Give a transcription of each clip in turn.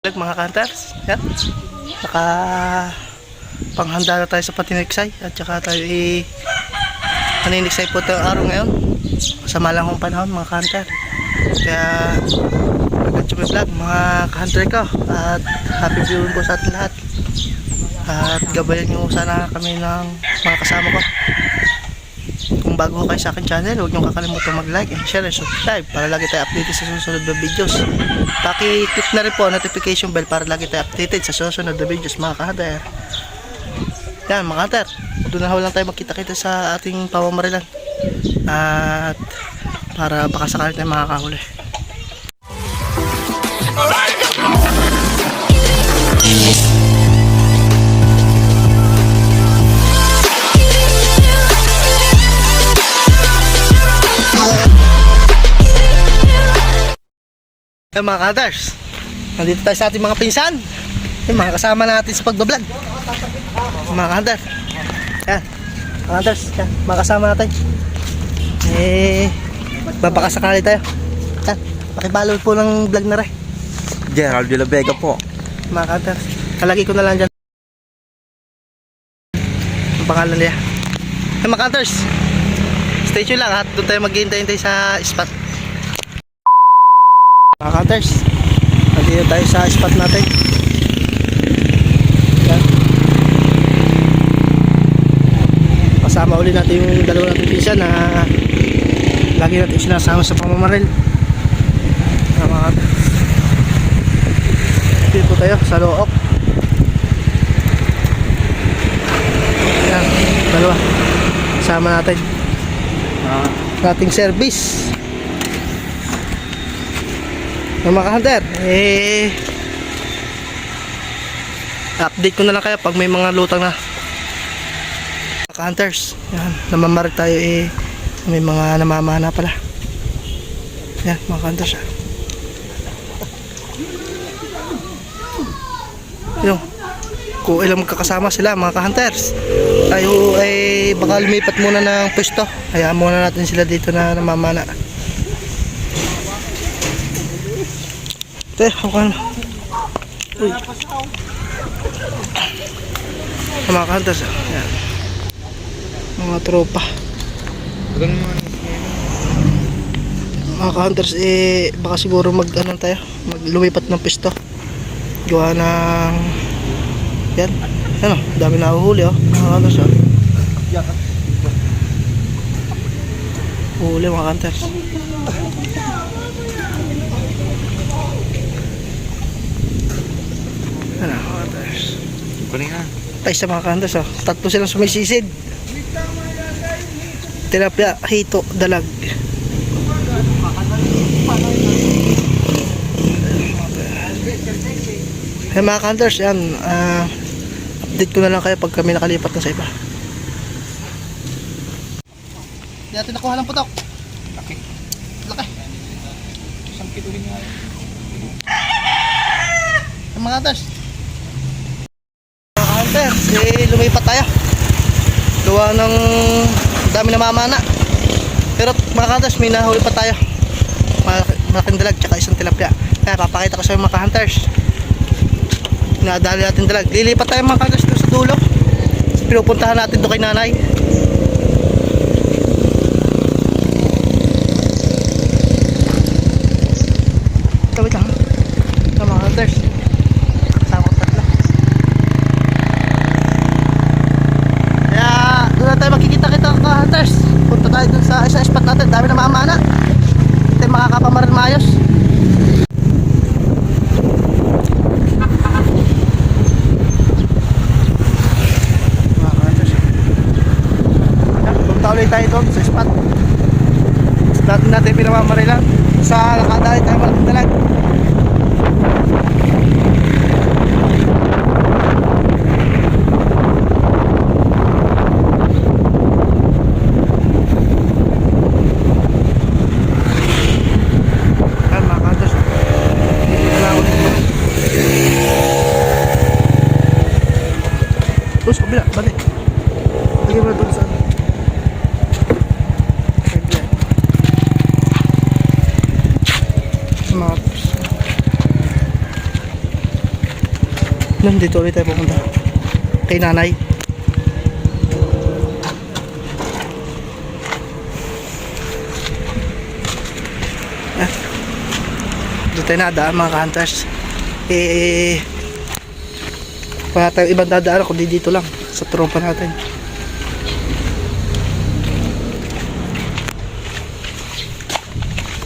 Mga kanters, yan. Saka panghanda na tayo sa patiniksay at saka tayo maniniksay po ito araw ngayon sa malangong panahon mga kanter. Kaya nag-tube vlog mga kanter ko at happy viewing po sa ating lahat. At gabayan nyo sana kami ng mga kasama ko. Kung bago kayo sa akin channel, huwag nyo kakalimutan mag-like and share and subscribe para lagi tayo updated sa susunod na videos. Paki-click na rin po ang notification bell para lagi tayo updated sa susunod na videos mga ka-hunter. Yan mga hunter, doon na lang tayo magkita-kita sa ating pamamarilan. At para baka sakali tayo makakahuli. Yan mga ka-hunters, nandito tayo sa ating mga pinsan. Yung mga kasama natin sa pagbablog mga ka-hunter. Yan mga ka-hunters, yan, mga kasama natin. Babakasakali tayo. Yan, pakibalo po ng vlog na rin. Gerald de la Vega po. Mga ka-hunters, kalagi ko na lang dyan ang pangalan niya. Yan mga ka-hunters, stay tuned lang at doon tayo maghihintay-hintay sa spot. Mga ka-hunters, nandito tayo sa spot natin. Yan. Kasama ulit natin yung dalawa natin pinsan na lagi natin sinasama sa pamamaril. Mga ka-hunters, dito tayo sa Look. Yan, dalawa kasama natin ating service. Mga ka-hunter, update ko na lang kayo pag may mga lutang na. Mga ka-hunters, yan, namamarig tayo may mga namamana pala. Yan mga ka-hunters, yung kung ilang magkakasama sila mga ka-hunters, tayo ay baka lumipat muna ng pwesto. Hayaan muna natin sila dito na namamana. Ako ano. Uy. Mga ka-hunters, yan. Mga tropa. Mga ka-hunters, baka siguro mag-ano tayo, maglumipat ng pisto. Gawa ng yan. Ano, dami na uhuli mga ka-hunters. Uhuli mga ka-hunters. Ano, mga ka-hunters. Ay, sa mga ka-hunters, tatlo silang sumisisid. Tilapia, hito, dalag. Hey mga ka-hunters, yan, update ko na lang kayo pag kami nakalipat na sa iba. Hindi natin nakuha ng putok. Laki. Isang kilo rin nga. Hey mga ka-hunters, lumipat tayo. Gawa ng dami na mamana. Pero mga ka-hunters, may nahuli pa tayo. Malaking dalag tsaka isang tilapia. Kaya papakita ko sa mga ka-hunters. Nadali natin dalag. Lilipat tayo mga ka-hunters doon sa dulo. Pinupuntahan natin doon kay nanay. Wait lang. Mga ka-hunters, makikita-kita ka hunters. Punta tayo dun sa isang spot natin. Dami na mamana. Ito yung makakapamarin maayos. Punta ulit tayo doon sa spot. Spot natin pinamamarilan. Sa nakadali tayo malaking dalag. Terus kabila, balik. Lagi mo doon sa mga Nun, dito ulit tayo pupunta. Kay nanay. Dito tayo nadaan mga ka-hunters. Wala tayong ibang dadaan kundi dito lang sa tropa natin.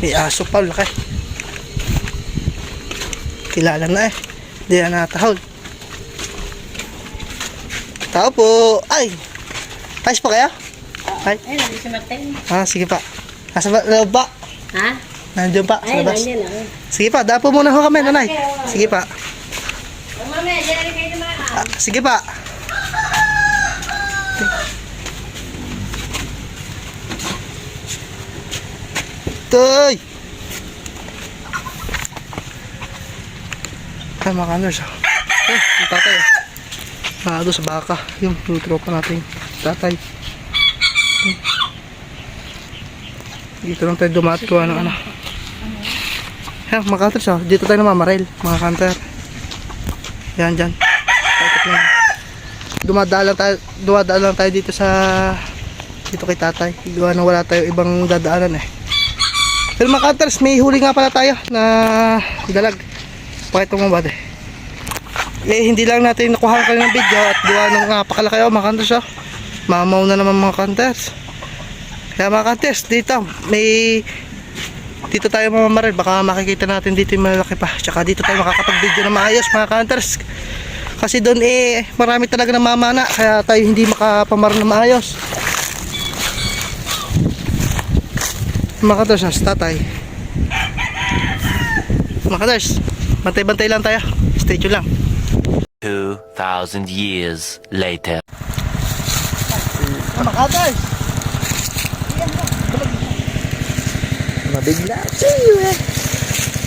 May aso pa, laki. Kilala na eh. Hindi na natahol. Tao po. Ay! Ayos pa kaya? Ay. Ay, nandun si Martin. Sige pa. Nasa loob pa. Ha? Nandiyan pa sa Ay, labas. nandiyan ako. Sige pa, dapo muna ho kami, nanay. Sige pa. Oh, mami, dyan rin kayo naman. Sige pa. Toy! Ay, mga kaners. Yung tatay. Doon sa baka. Yung tropa natin. Tatay. Dito lang tayo dumati ko ng ano. Yan, mga kaners. Dito tayo namamaril. Mga kanter. Yan, dyan. Dumadaan lang tayo dito sa dito kay tatay. Gawa na wala tayo ibang dadaanan eh. Pero mga cutters, may huli nga pala tayo na dalag. Pakita mo ba de? Hindi lang natin nakuha ka ng video at gawa ng napakalaki mga cutters. Mamaw na naman mga cutters. Kaya mga cutters, dito tayo mamamaril. Baka makikita natin dito yung malaki pa. Tsaka dito tayo makakapag-video na maayos mga cutters. Kasi doon marami talaga na mamana. Kaya tayo hindi makapamaral na maayos. Mga cutters, tatay. Mga cutters, bantay-bantay lang tayo. Stay tuned lang. 2,000 years later. Mga cutters, Mabigla.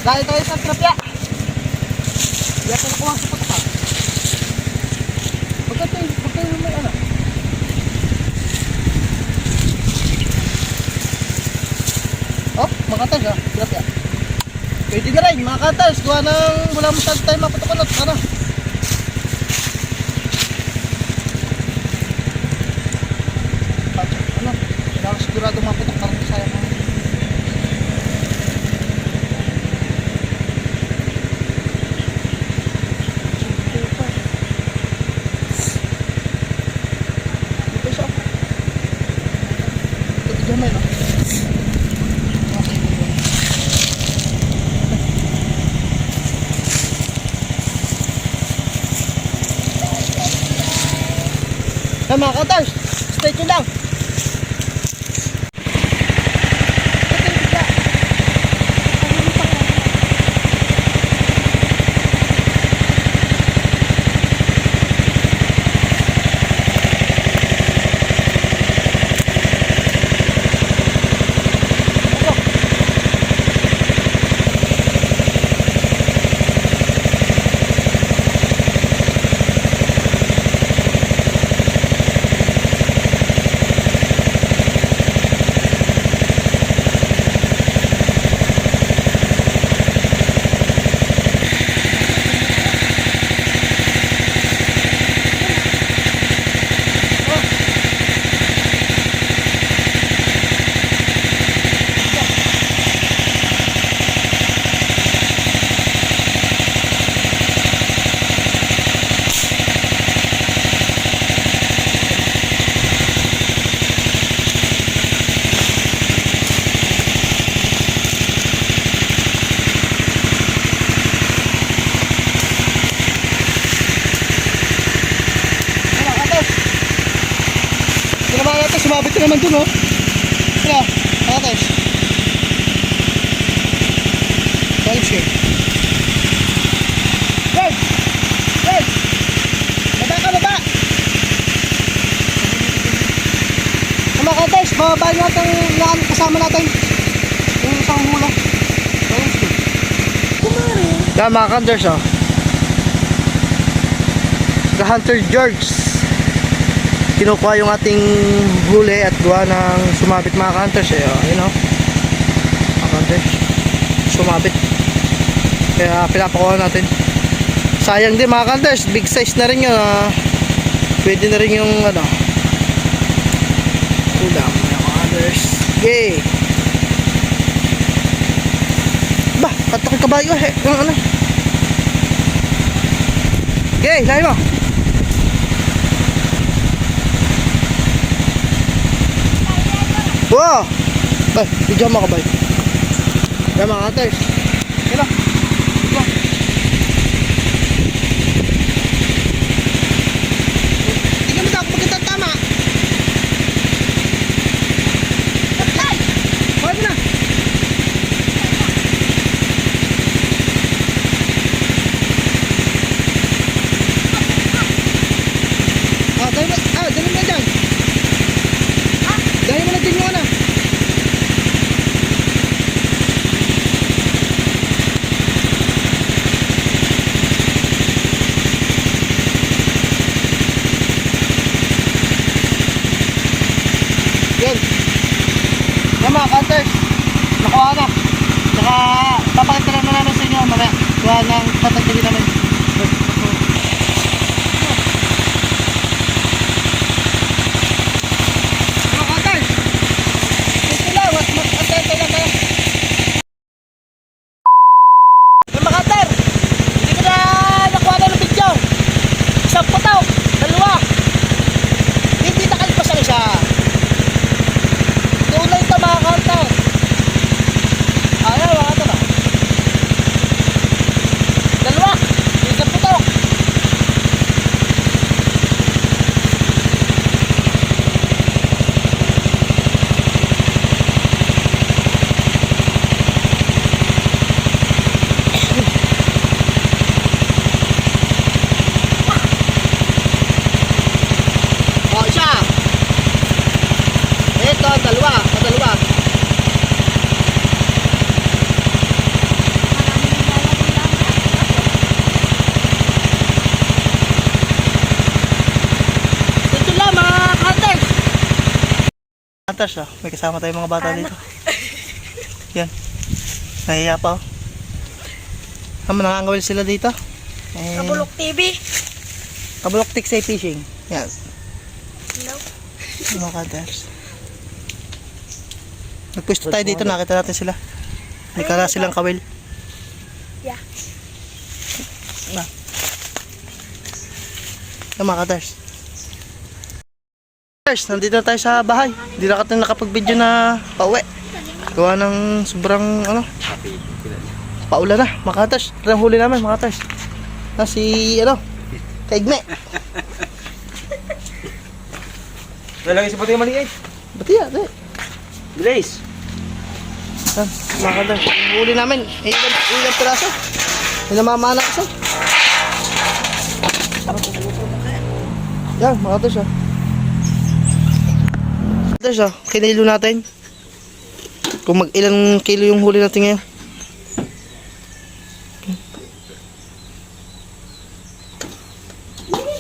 dahil tayo sa trapya. Hindi ako nakuha sa patka. Pagkain may ano. Oh, mga cutters trapya. Pwede na rin mga cutters. Gawa ng wala masyado tayo mapatukulot. Ano? Ano? Kailangan sigurado maputok parang sayang. Mga cutters, stay tuned lang. Sumabit ka naman dun, oh. Kaya, pakates. Balik siya. Guys! Guys! Baba ka, baba! Mga kates, bababa natin yung kasama natin. Yung isang hula. Balik siya. Kumari. Kaya mga hunters, oh. The Hunter George. Kinukuha yung ating huli at gawa ng sumabit mga hunters ayun o mga hunters sumabit kaya pinapakuha natin sayang din mga kanters, big size na rin yun. Pwede na rin yung ano, ulam mga kanters. Yay! Ba, katok yung kabayo eh. Yung ano. Yay, lahi mo. Wow! Bay, video mo ka bay. Yan mga kanters. Yan o. Tingnan mo daw kung maganda tama. Hoy mo na. Dali mo na dyan. Dali mo na dyan yung ano. Yan. Yan mga cutters. Nakuha na. Saka papakita lang na namin sa inyo mamaya. Kuha ng patagdali namin. Mga cutters. Ito lang. Atento lang kayo. Yan mga cutter. Hindi ko na nakuha na ng video. Isang putaw. Dalawa. Hindi nakalpas ang isa. Tunay ito mga cutter. Ayan mga cutter ba? Dalawa. Isang putok. O isa. Ito dalawa. Dalawa. Ito lang mga cutters. Cutters oh. May kasama tayong mga bata dito. Yan. Nahiya pa oh. Nangangawil sila dito. Kabulok TV. Kabulok Tiksay Fishing. Yan. Hello. Mga cutters. Nagpwesto tayo dito, nakita natin sila. May kala silang kawil. Yeah. Na. Yan mga cutters. Cutters, nandito na tayo sa bahay. Hindi na natin nakapag-video na pauwi. Gawa ng sobrang ano. Paulan na mga cutters. Ito ang huli namin mga cutters. Na si ano, Kaigme. Lalagay sa pati yung maliit. Ba't yan? Bilis. Yan, mga cutters. Ang huli namin, ilang piraso. May namamana kasi. Yan, mga cutters ah. Cutters ah, kinilo natin. Kung ilang kilo yung huli natin ngayon.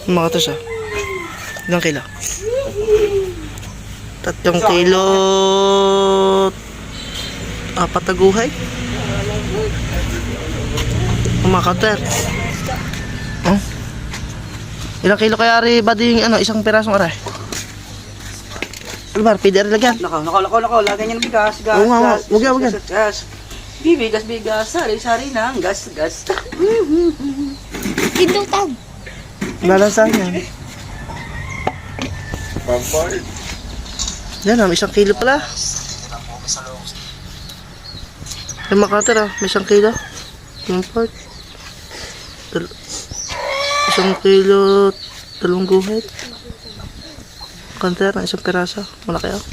Mga cutters ah. Ilang kilo? 3 kilo 4 na guhay. Mga cutter. Oh. Ilang kilo kaya rin ba din ano, isang pirasong aray? Albar, pwede rin lagyan. Nako. Lagyan niyo ng bigas. Oo nga, wag yan. Gas. Bibigas. Sari-sari ng gas. Indutag. Lalasahan yan. Yan ah, may 1 kilo pala. Yung mga cutter ah, may 1 kilo. Yung part. 1 kilo, 2 guhit. Cutter na 1 piraso. Malaki ah.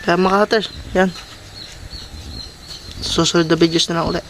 Kaya mga cutter, yan. Susunod na videos na lang ulit.